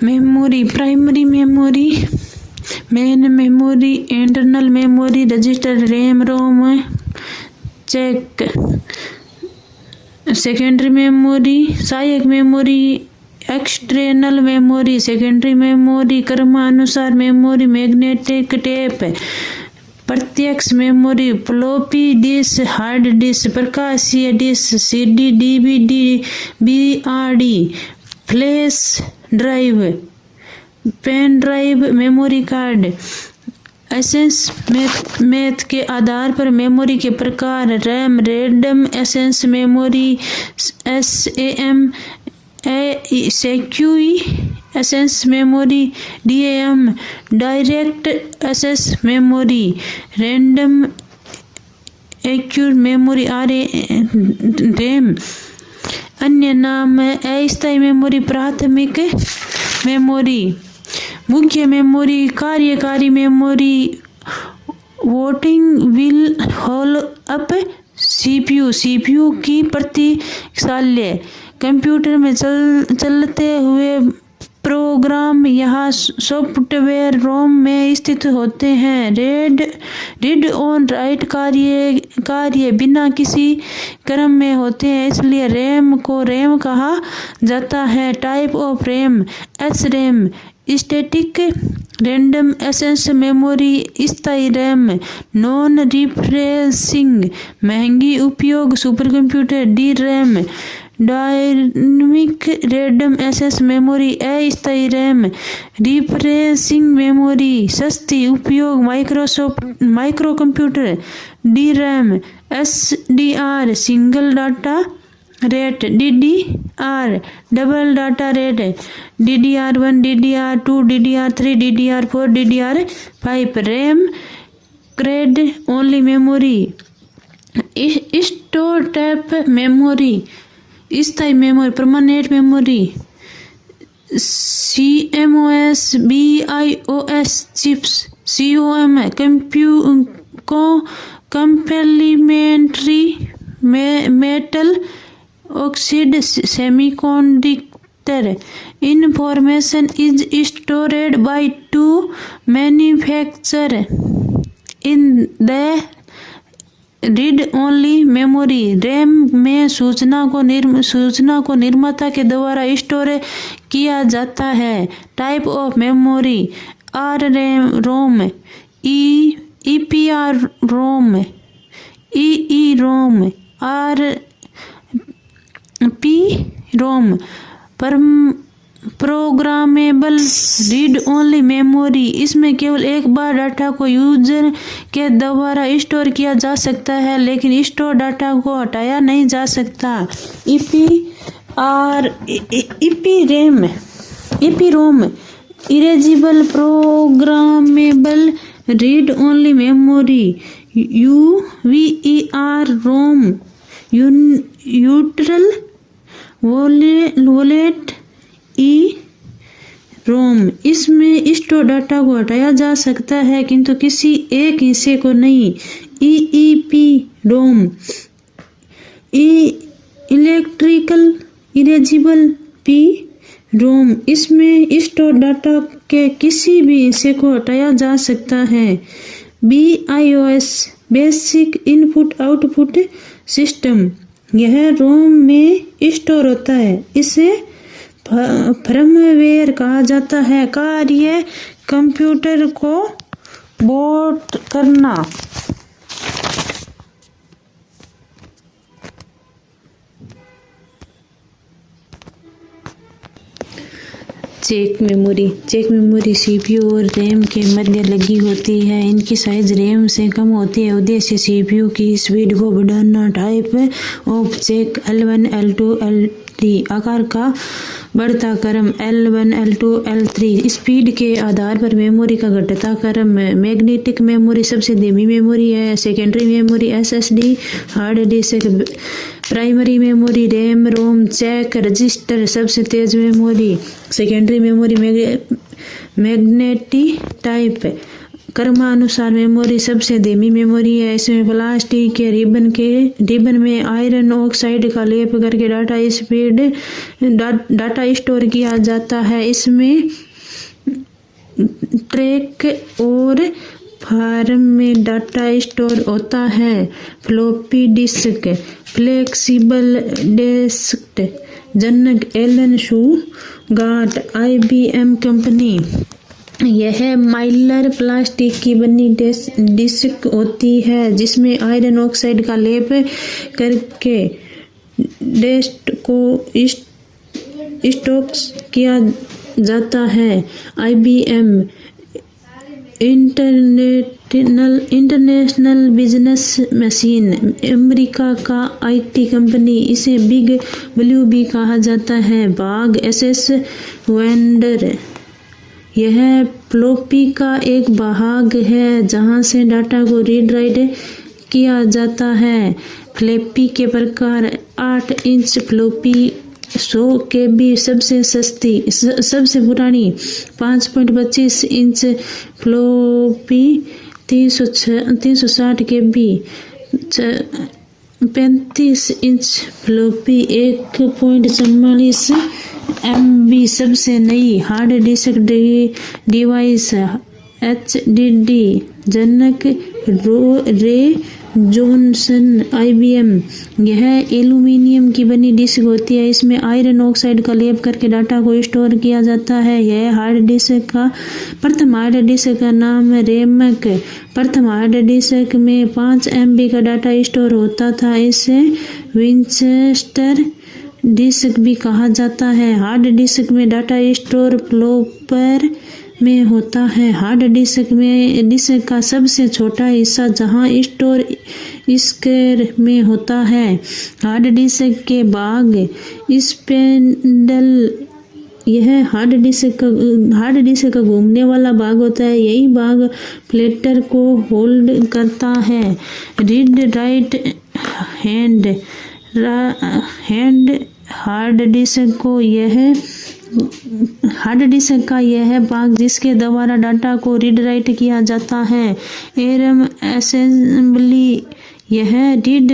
Memory, primary memory, main memory, internal memory, register, RAM, ROM, चेक, secondary memory, सहायक memory, external memory, secondary memory, क्रमानुसार memory, magnetic tape, प्रत्यक्ष memory, floppy disk, hard disk, प्रकाशीय disk, CD, DVD, BRD, flash drive, pen drive, memory card. एसेंस method के आधार पर memory के प्रकार: RAM, random access memory, SAM, secure access memory, DM, direct access memory, random access memory, RAM. अन्य नाम है अस्थायी मेमोरी, प्राथमिक मेमोरी, मुख्य मेमोरी, कार्यकारी मेमोरी, वोटिंग व्हील, होल अप सीपीयू की प्रतीक्षालय, कंप्यूटर में चलते हुए प्रोग्राम यहाँ सॉफ्टवेयर रोम में स्थित होते हैं। रीड ऑन राइट कार्य बिना किसी क्रम में होते हैं, इसलिए रैम को रैम कहा जाता है। Type of RAM: SRAM, static random access memory, स्थायी रैम, नॉन रिफ्रेशिंग, महंगी उपयोग, supercomputer. D RAM, dynamic random access memory, अस्थायी रैम, रिफ्रेशिंग मेमोरी, सस्ती उपयोग, micro computer. D RAM, SDR, single data rate, DDR, double data rate, DDR1, DDR2, DDR3, DDR4, DDR5। RAM, read only memory, store type memory, स्थायी memory, permanent memory, CMOS, BIOS chips, COM, complementary metal oxide semiconductor. Information is stored by two manufacturer in the read only memory. RAM में सूचना को निर्माता के द्वारा store किया जाता है। Type of memory: R ROM, EPR ROM, EE ROM, RP ROM. Programmable read only memory: इसमें केवल एक बार डाटा को यूजर के द्वारा स्टोर किया जा सकता है, लेकिन स्टोर डाटा को हटाया नहीं जा सकता। EPROM, erasable programmable read only memory. UVER रोम, यूट्रल वॉलेट, रोम। इसमें स्टोर डाटा को हटाया जा सकता है, किंतु किसी एक हिस्से को नहीं। EEPROM, इलेक्ट्रिकल इरेजेबल रोम। इसमें स्टोर डाटा के किसी भी हिस्से को हटाया जा सकता है। BIOS, basic input output system. यह रोम में स्टोर होता है, इसे फर्मवेयर कहा जाता है। कार्य: कंप्यूटर को बूट करना। चेक मेमोरी सीपीयू और रैम के मध्य लगी होती है। इनकी साइज रैम से कम होती है। उद्देश्य सीपीयू की स्पीड को बढ़ाना। Type of check: L1, L2, L3। आकार का बढ़ता क्रम: L1, L2, L3। स्पीड के आधार पर मेमोरी का घटता क्रम। मैग्नेटिक मेमोरी सबसे धीमी मेमोरी है। Secondary memory SSD, hard disk. Primary memory RAM, ROM, चेक, रजिस्टर सबसे तेज memory. Secondary memory magnetic type. क्रमानुसार मेमोरी सबसे धीमी मेमोरी है। इसमें प्लास्टिक के रिबन में आयरन ऑक्साइड का लेप करके डाटा स्टोर किया जाता है। इसमें ट्रैक और फार्म में डाटा स्टोर होता है। फ्लॉपी डिस्क, फ्लेक्सिबल डिस्क, जनक एलन शूगार्ट, IBM कंपनी। यह माइलर प्लास्टिक की बनी डिस्क होती है जिसमें आयरन ऑक्साइड का लेप करके डेस्ट को स्टॉक किया जाता है। IBM international business machine, America का IT कंपनी। इसे बिग ब्लू भी कहा जाता है। भाग एसएस वेंडर, यह फ्लॉपी का एक भाग है जहां से डाटा को रीड राइट किया जाता है। फ्लॉपी के प्रकार 8 इंच फ्लॉपी 100 KB सबसे सस्ती, सबसे पुरानी। 5.25 inch floppy 360 KB। 35 inch floppy 1.44 MB सबसे नई। हार्ड डिस्क डिवाइस HDD, जनक रे जॉनसन IBM। यह एल्यूमीनियम की बनी डिस्क होती है। इसमें आयरन ऑक्साइड का लेप करके डाटा को स्टोर किया जाता है। यह हार्ड डिस्क का प्रथम हार्ड डिस्क का नाम रैमक। प्रथम हार्ड डिस्क में 5 MB का डाटा स्टोर होता था। इसे विंचेस्टर डिस्क भी कहा जाता है। हार्ड डिस्क में डाटा स्टोर फ्लॉपर में होता है। हार्ड डिस्क का सबसे छोटा हिस्सा जहां स्टोर स्क्वायर में होता है। हार्ड डिस्क के भाग स्पिंडल, यह हार्ड डिस्क का घूमने वाला भाग होता है। यही भाग प्लेटर को होल्ड करता है। Read write hand hard disk का यह भाग जिसके द्वारा डाटा को रीड राइट किया जाता है। एरम असेंबली, यह रीड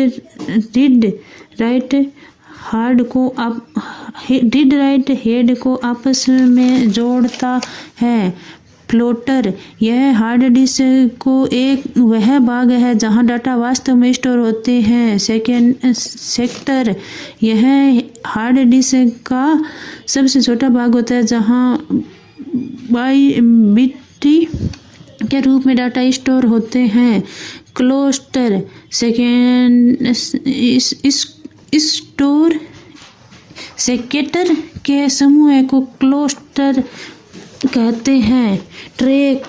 राइट हेड को आपस में जोड़ता है। प्लॉटर, यह हार्ड डिस्क को वह भाग है जहां डाटा वास्तव में स्टोर होते हैं। सेक्टर, यह हार्ड डिस्क का सबसे छोटा भाग होता है जहां बाइट के रूप में डाटा स्टोर होते हैं। क्लस्टर, सेक्टर के समूह को क्लस्टर कहते हैं। ट्रैक,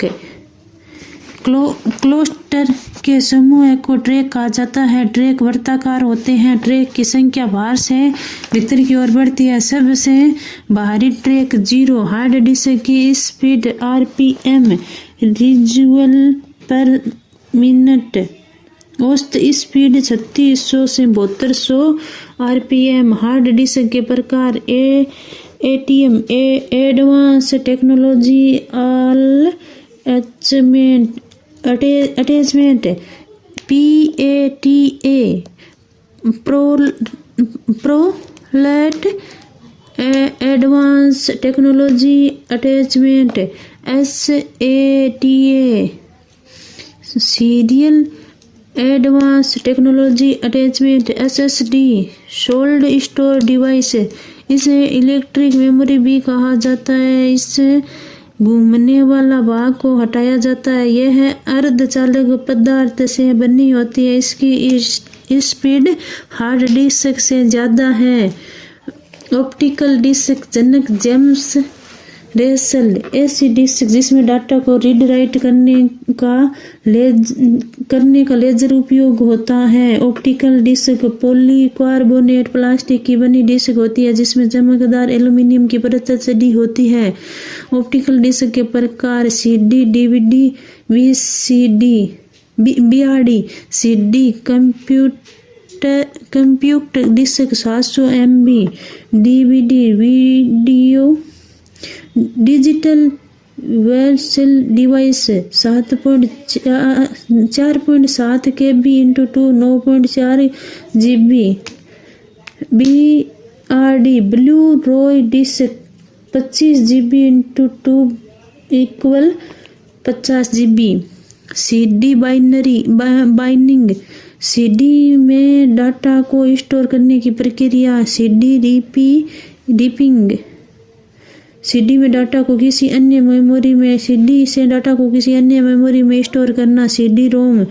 क्लस्टर के समूह को ट्रैक कहा जाता है। ट्रैक वृत्ताकार होते हैं। ट्रैक की संख्या बाहर से भीतर की ओर बढ़ती है। सबसे बाहरी ट्रैक 0। हार्ड डिस्क की स्पीड RPM, रिजल्यूशन पर मिनट। औसत स्पीड 3600 से 7200 RPM। हार्ड डिस्क के प्रकार ATM, advance technology attachment, PATA, parallel advance technology attachment, SATA, serial advance technology attachment, SSD, solid store device. इसे इलेक्ट्रिक मेमोरी भी कहा जाता है। इससे घूमने वाला भाग को हटाया जाता है। यह अर्धचालक पदार्थ से बनी होती है। इसकी स्पीड हार्ड डिस्क से ज़्यादा है। ऑप्टिकल डिस्क, जनक जेम्स रेसल। ऐसी डिस्क जिसमें डाटा को रीड राइट करने का लेजर उपयोग होता है। ऑप्टिकल डिस्क पॉलीकार्बोनेट प्लास्टिक की बनी डिस्क होती है जिसमें चमकदार एल्यूमीनियम की परत चढ़ी होती है। ऑप्टिकल डिस्क के प्रकार CD, DVD, VCD, BRD, CD, compact disc 700 MB, DVD, video, digital virtual device 4.7 KB × 2 9.4 GB BRD blu ray disc 25 GB × 2 = 50 GB CD binding CD में डाटा को स्टोर करने की प्रक्रिया CD डीपिंग CD में data को किसी अन्य मेमोरी में CD से डाटा को किसी अन्य मेमोरी में स्टोर करना CD ROM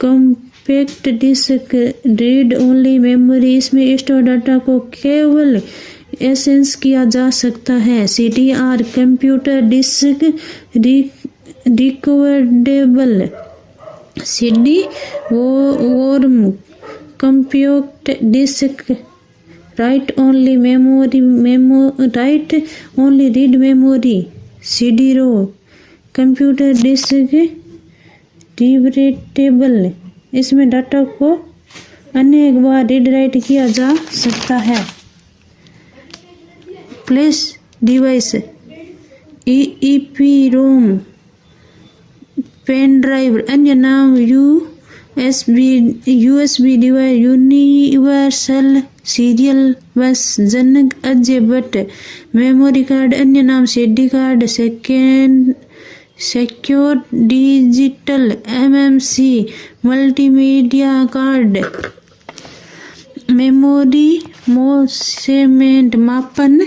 compact disk read only memory इसमें स्टोर डाटा को केवल एक्सेस किया जा सकता है CDR computer disk recoverable CD WORM compact disk write only write only read memory CD रो कंप्यूटर डिस्क रिवरेटेबल इसमें डाटा को अनेक बार रीड राइट किया जा सकता है flash device EEPROM pen drive अन्य नाम USB device universal serial bus जनक अजय भट्ट मेमोरी कार्ड अन्य नाम CD card secure digital MMC multimedia card memory measurement मापन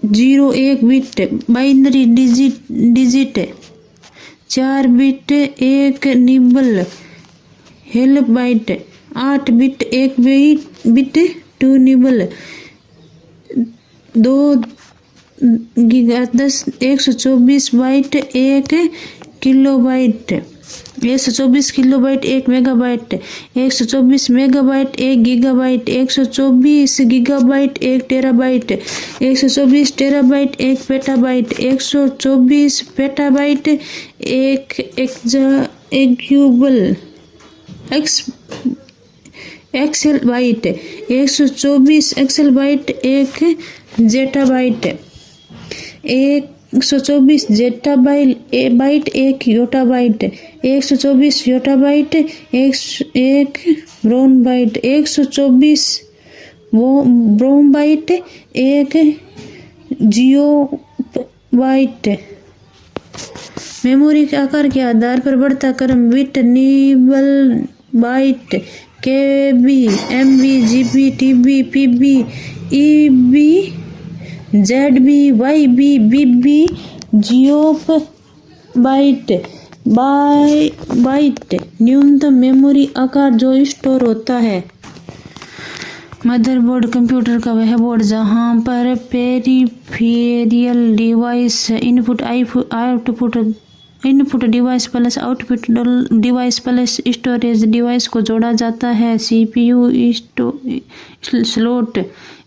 0-1 bit binary digit 4 bit 1 nibble half byte 8 bit 1 bit 2 nibble 2 giga 124 byte 1 kilobyte 124 kilobyte 1 megabyte 124 megabyte 1 gigabyte 124 gigabyte 1 terabyte 124 terabyte 1 petabyte 124 petabyte 1 equal exabyte 124 exabyte 1 zettabyte 124 zettabyte 1 yottabyte 124 yottabyte 1 brontobyte 124 brontobyte 1 geopbyte memory के आकार के आधार पर बढ़ता क्रम bit nibble byte KB MB GB TB PB EB ZB YB BB geopbyte न्यूनतम memory आकार जो स्टोर होता है मदरबोर्ड कंप्यूटर का वह बोर्ड जहां पर peripheral device input device plus output device plus storage device को जोड़ा जाता है CPU स्लॉट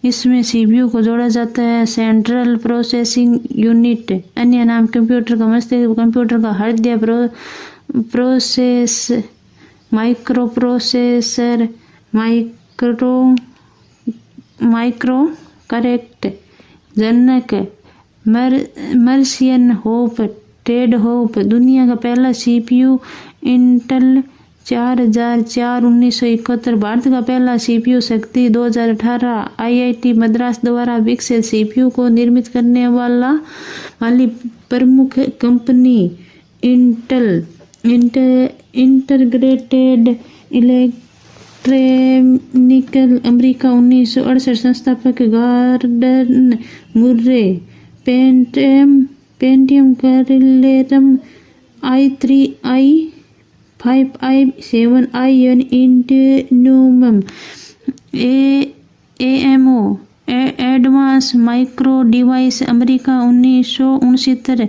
इसमें CPU को जोड़ा जाता है सेंट्रल प्रोसेसिंग यूनिट अन्य नाम कंप्यूटर का मस्तिष्क कंप्यूटर का हृदय process micro processor micro correct जनक मर्सियन होप टेड होप दुनिया का पहला CPU इंटेल 4004 1971 भारत का पहला CPU शक्ति 2018 IIT मद्रास द्वारा विकसित CPU को निर्मित करने वाली प्रमुख company Intel integrated electronical America 1968 संस्थापक गॉर्डन मुर्रे पेंटियम कैरिलेरम i3 i5 i7 i इंटेनोमम AMO advance micro device America 1969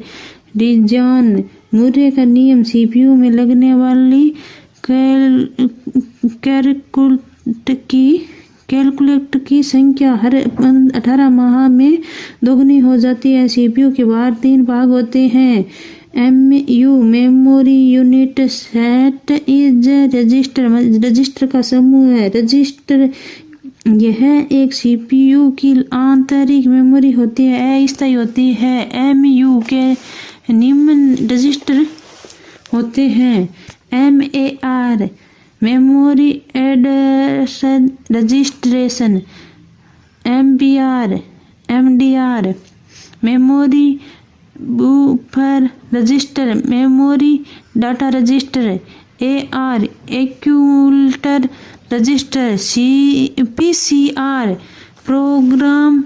डिजान मुर्रे का नियम CPU में लगने वाली कैलकुलेट की संख्या हर 18 माह में दोगुनी हो जाती है। CPU के बाहर 3 भाग होते हैं। MU memory unit set is register का समूह है। रजिस्टर यह एक सीपीयू की आंतरिक मेमोरी होती है, अस्थायी होती है। एमयू के निम्न रजिस्टर होते हैं। MAR memory address registration, MDR memory buffer register, memory data register, AR accumulator register, PCR program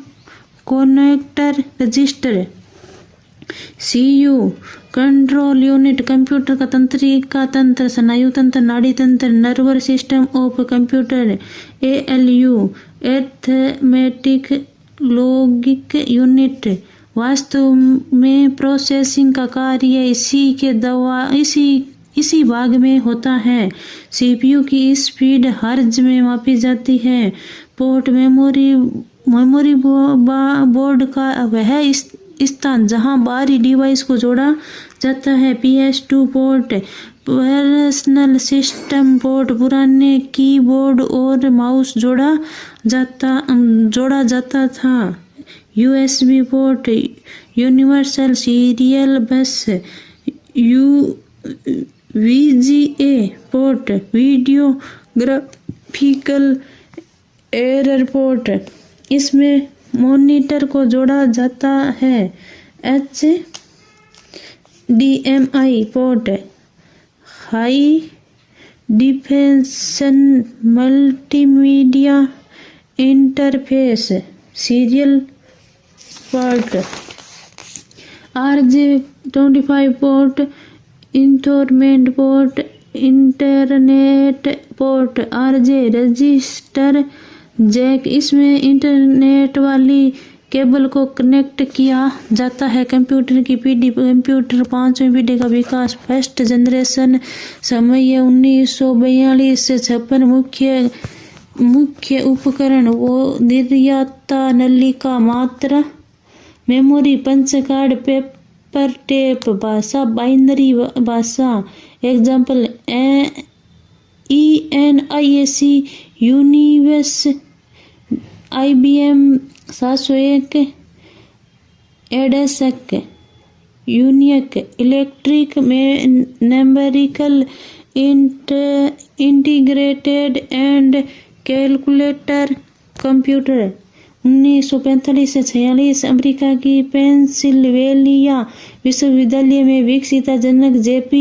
connector register, CU control unit computer का तंत्रिका तंत्र, स्नायु तंत्र, नाड़ी तंत्र, nervous system of computer, ALU arithmetic logic unit. वास्तव में प्रोसेसिंग का कार्य इसी भाग में होता है। सीपीयू की स्पीड हर्ट्ज में मापी जाती है। पोर्ट मेमोरी बोर्ड का वह स्थान जहां बाहरी डिवाइस को जोड़ा जाता है। PS2 port personal system port, पुराने कीबोर्ड और माउस जोड़ा जाता था। USB port universal serial bus, VGA port video graphical error port, इसमें मॉनिटर को जोड़ा जाता है। HDMI port high definition multimedia interface serial port. RJ25 port internet port, internet port. RJ register jack, इसमें इंटरनेट वाली केबल को connect किया जाता है। कंप्यूटर की पीढ़ी, कंप्यूटर 5वीं पीढ़ी का विकास, फर्स्ट जनरेशन, समय 1942 से 56। मुख्य उपकरण वो निर्याता, नलिका, मात्रा, memory, punch card, paper tape, भाषा बाइनरी भाषा। Example ENIAC universe, IBM 701, EDSAC, unique, electric numerical integrated and calculator computer. 1945 से 46 अमेरिका की पेंसिल्वेनिया विश्वविद्यालय में विकसित जनक JP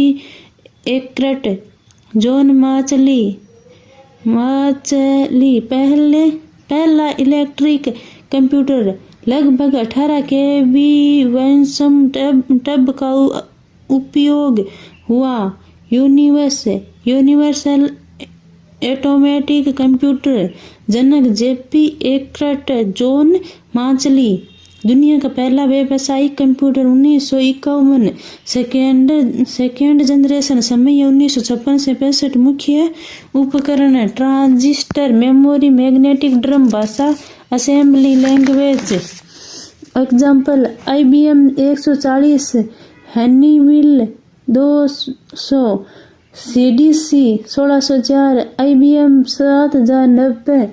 एकर्ट, जॉन मार्चली पहला इलेक्ट्रिक कंप्यूटर। लगभग 18 KB वैनसम टब का उपयोग हुआ। यूनिवर्सल ऑटोमेटिक कंप्यूटर जनक JP एकर्ट, जॉन मार्चली। दुनिया का पहला व्यावसायिक कंप्यूटर 1951। सेकेंड जनरेशन, समय 1956 से 65। मुख्य उपकरण ट्रांजिस्टर, मेमोरी, मैग्नेटिक ड्रम, भाषा assembly language. Example IBM 140, Honeywell 200, CDC 1604, IBM 7090,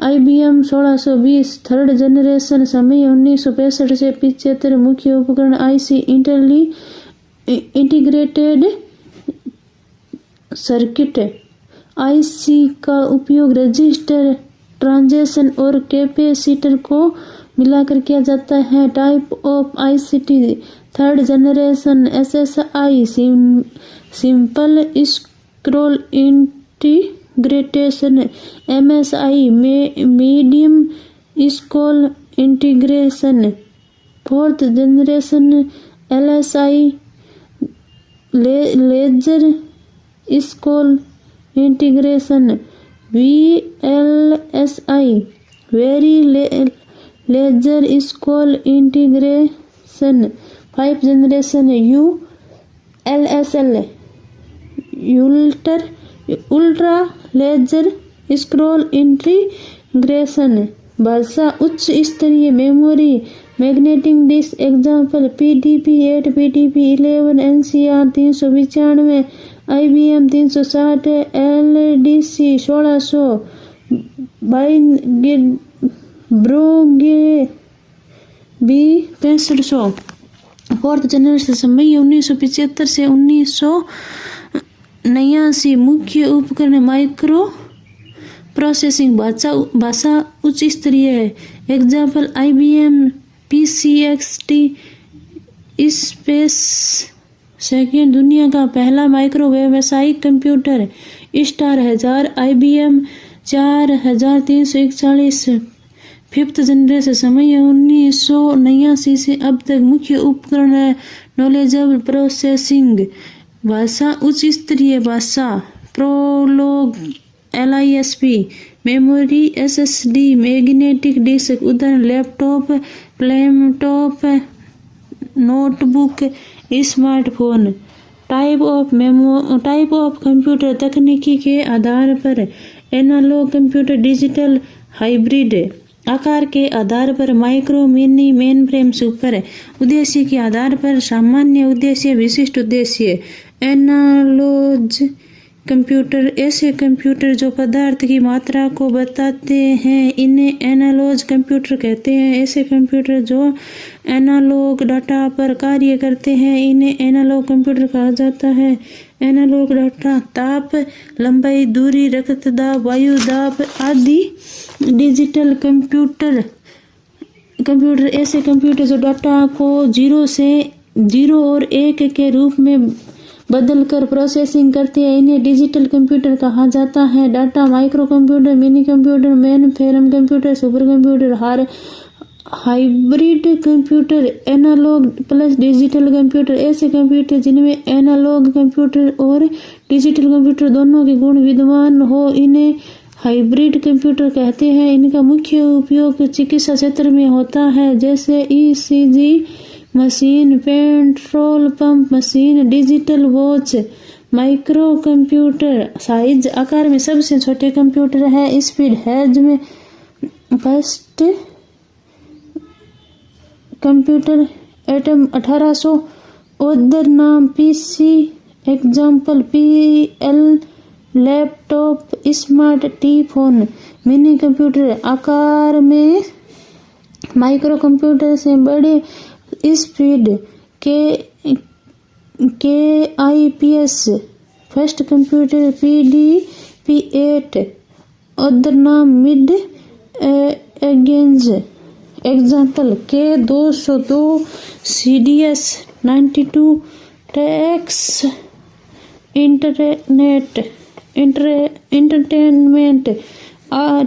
IBM 1620। Third generation, समय 1965 से 75। मुख्य उपकरण IC इंटीग्रेटेड सर्किट। IC का उपयोग रजिस्टर, ट्रांजिस्टर और कैपेसिटर को मिलाकर किया जाता है। Type of ICT। Third generation SSI simple scroll integration, MSI medium scroll integration. Fourth generation LSI laser scroll integration, VLSI very laser scroll integration. 5 generation ULSL ultra laser scroll integration. भाषा उच्च स्तरीय memory, magnetic disk. Example PDP-8, PDP-11, NCR 395, IBM 360, LDC 1600। Burroughs B 6500। Fourth generation समय 1975 से 1989। मुख्य उपकरण micro processing भाषा उच्च स्तरीय है। Example IBM PCXT space second दुनिया का पहला माइक्रो व्यावसायिक computer star 1000 IBM 4341। Fifth generation समय 1989 से अब तक। मुख्य उपकरण है नॉलेजेबल प्रोसेसिंग भाषा उच्च स्तरीय भाषा Prolog LISP। Memory SSD magnetic disk उदाहरण laptop notebook smartphone. Type of computer तकनीकी के आधार पर एनालॉग कंप्यूटर डिजिटल हाइब्रिड। आकार के आधार पर माइक्रो मिनी मेनफ्रेम सुपर। उद्देश्य के आधार पर सामान्य उद्देश्य विशिष्ट उद्देश्य। एनालॉग कंप्यूटर ऐसे कंप्यूटर जो पदार्थ की मात्रा को बताते हैं इन्हें एनालॉग कंप्यूटर कहते हैं। ऐसे कंप्यूटर जो एनालॉग डाटा पर कार्य करते हैं इन्हें एनालॉग कंप्यूटर कहा जाता है। एनालॉग डाटा ताप लंबाई दूरी रक्तदाब वायु दाब आदि। डिजिटल कंप्यूटर ऐसे कंप्यूटर जो डाटा को 0 और 1 के रूप में बदलकर प्रोसेसिंग करते हैं इन्हें डिजिटल कंप्यूटर कहा जाता है। Data micro computer mini computer mainframe computer super computer hybrid computer analog plus digital computer ऐसे कंप्यूटर जिनमें एनालॉग कंप्यूटर और डिजिटल कंप्यूटर दोनों के गुण विद्यमान हो इन्हें हाइब्रिड कंप्यूटर कहते हैं। इनका मुख्य उपयोग चिकित्सा क्षेत्र में होता है जैसे ECG machine petrol pump machine digital watch. Micro computer size आकार में सबसे छोटे कंप्यूटर है। स्पीड है जिसमें फर्स्ट कंप्यूटर एटम 1800। उधर नाम PC example PL laptop smart phone. Mini computer आकार में माइक्रो कंप्यूटर से बड़े। स्पीड के IPS फर्स्ट कंप्यूटर PDP-8। उधर नाम मिड एगेंज एग्जाम्पल K202 CDS 92 टैक्स इंटरटेनमेंट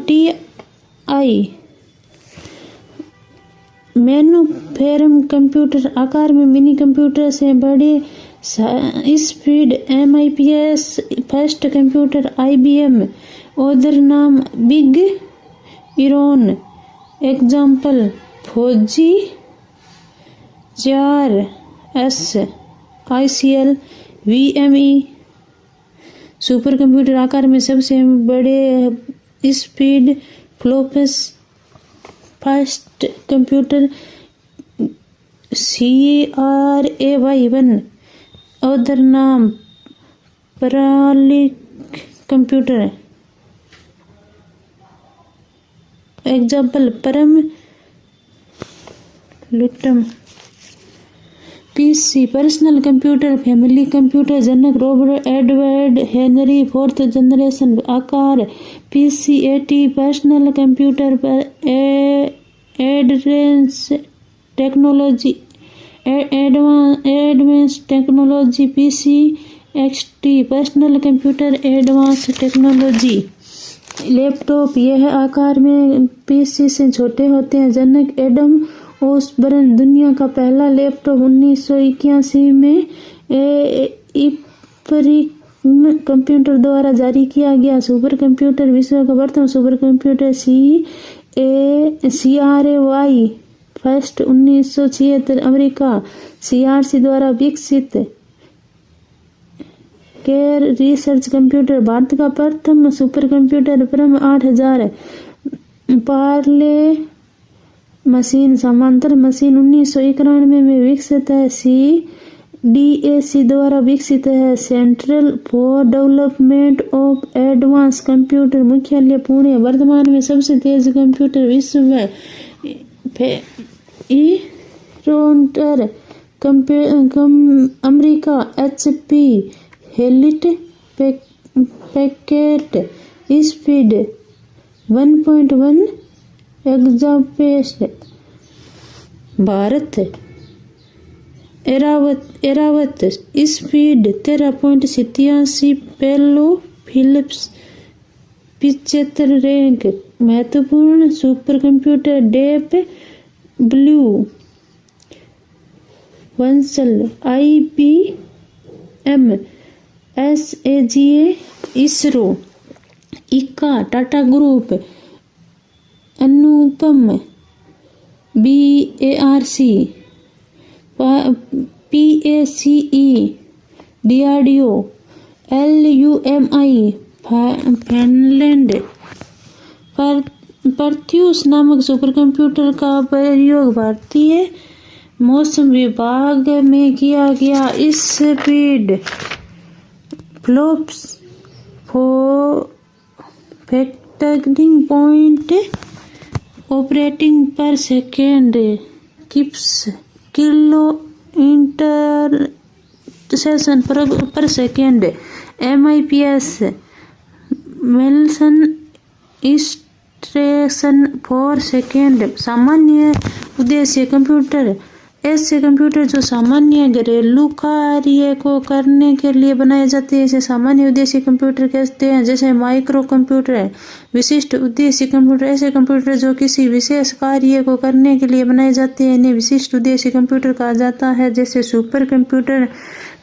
TI। मेनफ्रेम कंप्यूटर आकार में मिनी कंप्यूटर से बड़े। Speed MIPS first computer IBM। उधर नाम बिग इरोन एग्जाम्पल फौजी 4S ICL VME। Super computer आकार में सबसे बड़े। Speed flops first computer CRAY1। उधर नाम पैरालिक कंप्यूटर एग्जाम्पल परम लुटम। PC personal computer family computer जनक Robert Edward Henry fourth generation. आकार PC-80 पर्सनल कंप्यूटर पर advance technology PC-XT personal computer advance technology. Laptop यह आकार में PC से छोटे होते हैं। जनक एडम ओसबर्न। दुनिया का पहला लैपटॉप 1981 में इपरिक कंप्यूटर द्वारा जारी किया गया। सुपर कंप्यूटर विश्व का प्रथम super computer CRAY first 1976 America CRC द्वारा विकसित। केर रिसर्च कंप्यूटर भारत का प्रथम सुपर कंप्यूटर परम 8000। पार्ले मशीन समांतर मशीन 1991 में विकसित है। DAC द्वारा विकसित है। Central for development of advance computer मुख्यालय पुणे। वर्तमान में सबसे तेज कंप्यूटर विश्व में इरोंटर America HP Hewlett Packard speed 1.1 एग्जापेस्ट। भारत एरावत स्पीड 13.87 पेलो फिलिप्स 75 रैंक। महत्वपूर्ण सुपर कंप्यूटर डेप ब्लू वंसल IBM SAGA ISRO Eka Tata group Anupam BARC PACE DRDO LUMI Finland. Pratyush नामक सुपर कंप्यूटर का प्रयोग भारतीय मौसम विभाग में किया गया। इस स्पीड फ्लॉप्स फैक्टरिंग point operating per second kips kilo इंटरसेशन per second MIPS million instruction for second. सामान्य उद्देश्य कंप्यूटर ऐसे कंप्यूटर जो सामान्य घरेलू कार्य को करने के लिए बनाए जाते हैं इसे सामान्य उद्देश्य कंप्यूटर कहते हैं। जैसे माइक्रो कंप्यूटर। विशिष्ट उद्देश्य कंप्यूटर ऐसे कंप्यूटर जो किसी विशेष कार्य को करने के लिए बनाए जाते हैं इन्हें विशिष्ट उद्देश्य कंप्यूटर कहा जाता है। जैसे super computer,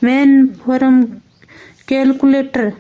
main frame calculator.